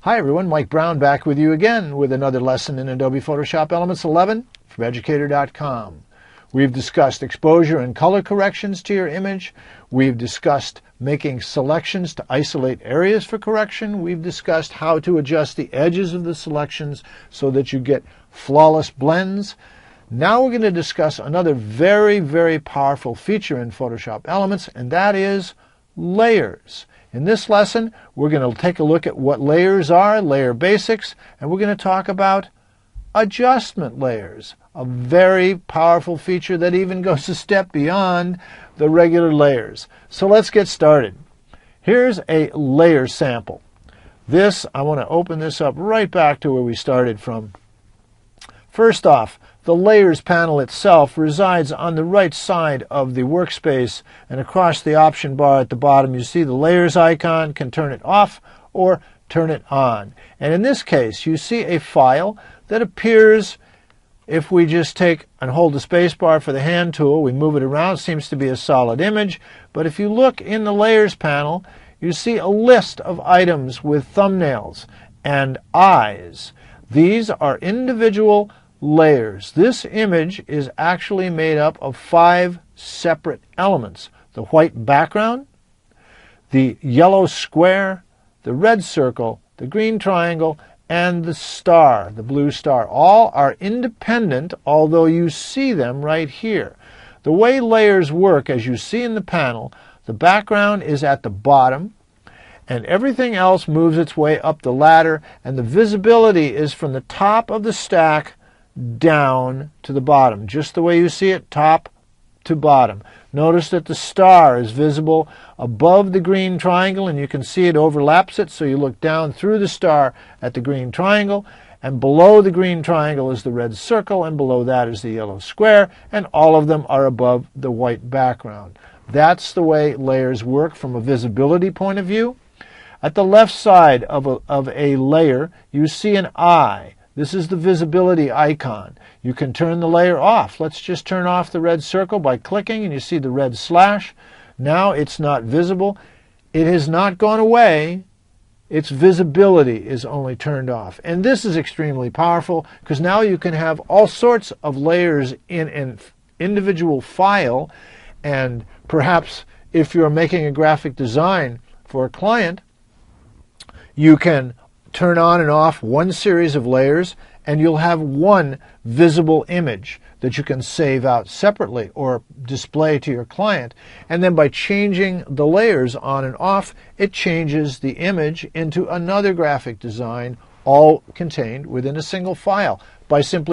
Hi everyone, Mike Brown back with you again with another lesson in Adobe Photoshop Elements 11 from Educator.com. We've discussed exposure and color corrections to your image. We've discussed making selections to isolate areas for correction. We've discussed how to adjust the edges of the selections so that you get flawless blends. Now we're going to discuss another very, very powerful feature in Photoshop Elements, and that is layers. In this lesson, we're going to take a look at what layers are, layer basics, and we're going to talk about adjustment layers, a very powerful feature that even goes a step beyond the regular layers. So let's get started. Here's a layer sample. I want to open this up right back to where we started from. First off, the Layers panel itself resides on the right side of the workspace, and across the option bar at the bottom you see the Layers icon. Can turn it off or turn it on. And in this case you see a file that appears if we just take and hold the space bar for the hand tool. We move it around. It seems to be a solid image, but if you look in the Layers panel you see a list of items with thumbnails and eyes. These are individual layers. This image is actually made up of 5 separate elements: the white background, the yellow square, the red circle, the green triangle, and the star, the blue star. All are independent, although you see them right here. The way layers work, as you see in the panel, the background is at the bottom and everything else moves its way up the ladder, and the visibility is from the top of the stack down to the bottom, just the way you see it, top to bottom. Notice that the star is visible above the green triangle, and you can see it overlaps it, so you look down through the star at the green triangle, and below the green triangle is the red circle, and below that is the yellow square, and all of them are above the white background. That's the way layers work from a visibility point of view. At the left side of a layer you see an eye. This is the visibility icon. You can turn the layer off. Let's just turn off the red circle by clicking, and you see the red slash. Now it's not visible. It has not gone away. Its visibility is only turned off. And this is extremely powerful because now you can have all sorts of layers in an individual file, and perhaps if you're making a graphic design for a client, you can turn on and off one series of layers, and you'll have one visible image that you can save out separately or display to your client. And then by changing the layers on and off, it changes the image into another graphic design, all contained within a single file by simply